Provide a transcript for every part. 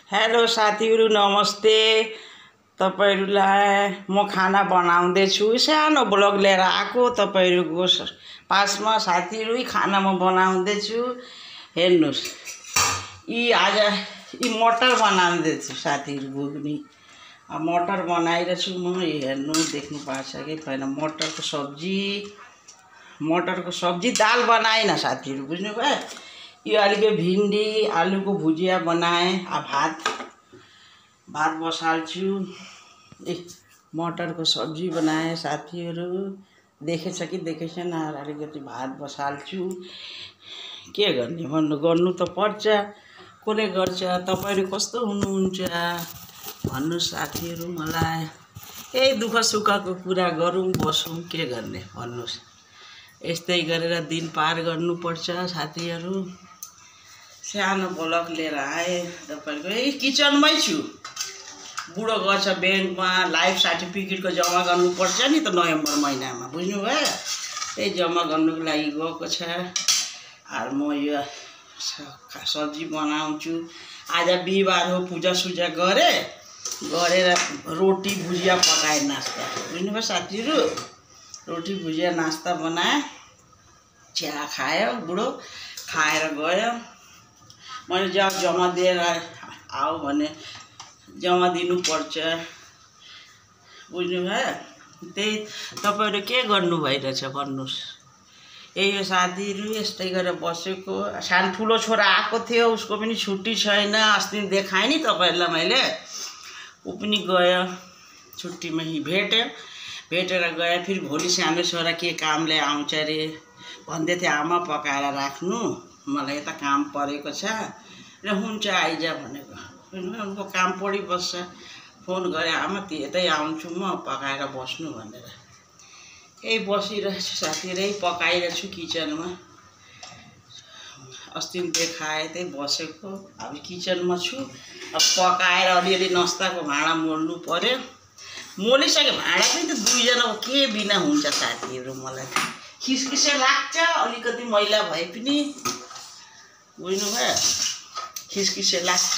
Hello साथीहरु नमस्ते। तपाईहरुलाई म खाना बनाउँदैछु। सानो ब्लग लिएर आएको तपाईहरुको पासमा साथीहरु खाना म बनाउँदैछु। हेर्नुस् आज मटर बनाउँदैछु साथीहरु। घुग्नी मटर बनाइरहेछु म। हेर्नु देख्नु पाछ कि छैन। मटरको सब्जी दाल बनाएन साथीहरु, बुझ्नुभयो। यो अलिकति भिन्डी आलुको भुजिया बनाए। भात बसाल्छु। मटरको सब्जी बनाए साथीहरु। देखेछ कि देखेछैन। अलिकति भात बसाल्छु। के गर्ने गर्नु त पर्छ। कसले गर्छ। तपाईहरु कस्तो हुनुहुन्छ भन्नु साथीहरु मलाई। यही दुःख सुखको कुरा गरौँ बसौँ, के गर्ने भन्नुस्। यस्तै गरेर दिन पार गर्नुपर्छ साथीहरु। सानो ब्लग लिएर आए तपाईहरुको। किचनमै छु। बुढो गछ ब्याङ्कमा लाइफ सर्टिफिकेटको जम्मा गर्नुपर्छ नि त नोभेम्बर महिनामा, बुझ्नुभयो। त्यही जम्मा गर्नुको लागि गएको छ। अब म यो सब्जी बनाउँछु। आज बिहिबार हो, पूजा सुजा गरेर रोटी भुजिया पकाए नास्ता, बुझ्नुभयो साथीहरु। रोटी भुजिया नास्ता बनाए। चिया खायो बुढो, खाएर गयो। मैले जम्मा दिएर आऊ भने जम्मा दिनुपर्छ, बुझ्नुभयो। त्यही तपाईहरु के गर्नु भइरहेछ भन्नुस्। यही हो साथीहरु। यस्तै गरेर बसेको। सानो ठुलो छोरा आएको थियो, उसको पनि छुट्टी छैन। अस्ति देखाएँ नि तपाईहरुलाई मैले। ऊ पनि गयो छुट्टीमा। भेटेर गयो। फेरि भोलि सानो छोरा के कामले आउँछ अरे भन्दै थियो। आमा पकाएर राख्नु, मलाई यता काम परेको छ र हुन्छ आइज भनेको। उनको काम पडिबस्छ। फोन गरे आमा यतै आउँछु म, पकाएर बस्नु भनेर। यही बसिरहेछु साथीहरु। यही पकाइरहेछु किचनमा। अस्ति देखाए त्यही बसेको। अब किचनमा छु। अब पकाएर अलिअलि नास्ताको भाँडा मोल्नु पर्यो। मोलिसके भाँडा पनि त दुईजनाको के बिना हुन्छ साथीहरु। मलाई खिसखिसे लाग्छ अलिकति मैला भए पनि, बुझ्नुभयो। खिसखिसे लाग्छ।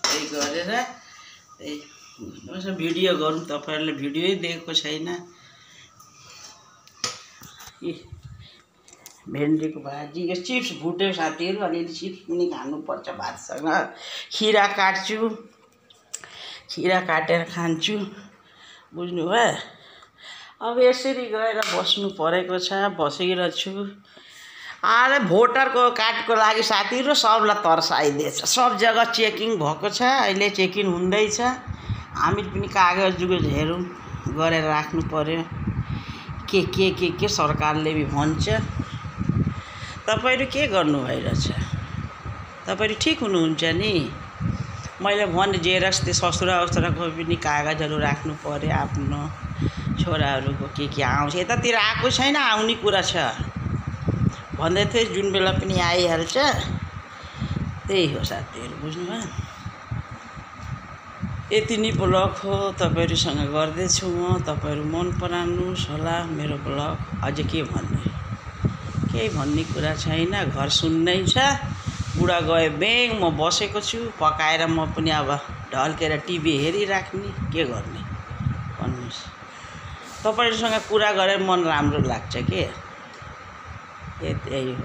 त्यही गरेर भिडियो गरौँ। तपाईहरुले भिडियो देखेको छैन। भेन्डीको भाजी। यो चिप्स भुट्यो साथीहरु। अलिअलि चिप्स पनि खानुपर्छ भातसँग। खिरा काट्छु। खिरा काटेर खान्छु, बुझ्नुभयो। अब यसरी गएर बस्नु परेको छ। बसिरहेछु। अरे भोटरको कार्डको लागि साथीहरु सबलाई तर्साइदिएछ। सब जग्गा चेकिङ भएको छ। अहिले चेकिङ हुँदैछ। हामीले पनि कागज हेरौँ गरेर राख्नु पर्यो। के सरकारले भी भन्छ। तपाईहरु के गर्नु भइरहेछ। तपाईहरु ठिक हुनुहुन्छ नि। मैले भने जेरक्स त्यो ससुराको पनि कागजहरू राख्नु पर्यो। आफ्नो छोराहरूको के आउँछ। यतातिर आएको छैन, आउने कुरा छ भन्दै थिए। जुन बेला पनि आइहाल्छ। त्यही हो साथीहरु, बुझ्नुभयो। यति नै ब्लग हो तपाईहरुसँग गर्दैछु म। तपाईहरु मन पराउनुहोस् होला मेरो ब्लग। अझै के भन्ने, केही भन्ने कुरा छैन। घर सुन्नै छ। बुढा गयो ब्याङ्क, म बसेको छु। पकाएर म पनि अब ढल्केर टिभी हेरिराख्ने, के गर्ने भन्नुहोस्। तपाईहरुसँग कुरा गरेर मन राम्रो लाग्छ के। यही हो।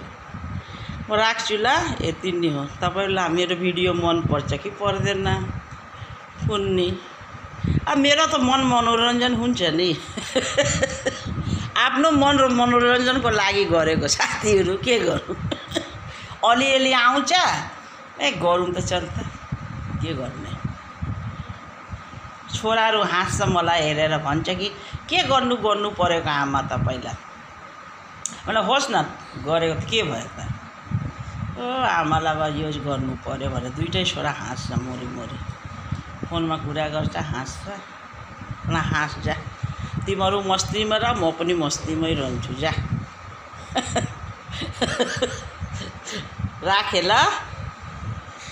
म राख्छु ल। यति नै हो। तपाईहरुलाई मेरो भिडियो मन पर्छ कि पर्दैन कुन्नी। अब मेरो त मन मनोरञ्जन हुन्छ नि। आफ्नो मन र मनोरञ्जनको लागि गरेको साथीहरु, के गरौँ। अलिअलि आउँछ गरौँ त चल्छ, के गर्ने। छोराहरू हाँस्छ मलाई हेरेर, भन्छ कि के गर्नु परेको आमा तपाईलाई। मलाई होस् न गरेको त के भयो त। आमालाई अब युज गर्नु पर्यो भने दुईटै छोरा हाँस्छ मोरी। फोनमा कुरा गर्छ, हाँस्छ। हाँस जा। तिमीहरू मस्तीमा र म पनि मस्तीमै रहन्छु जा। राखे ल।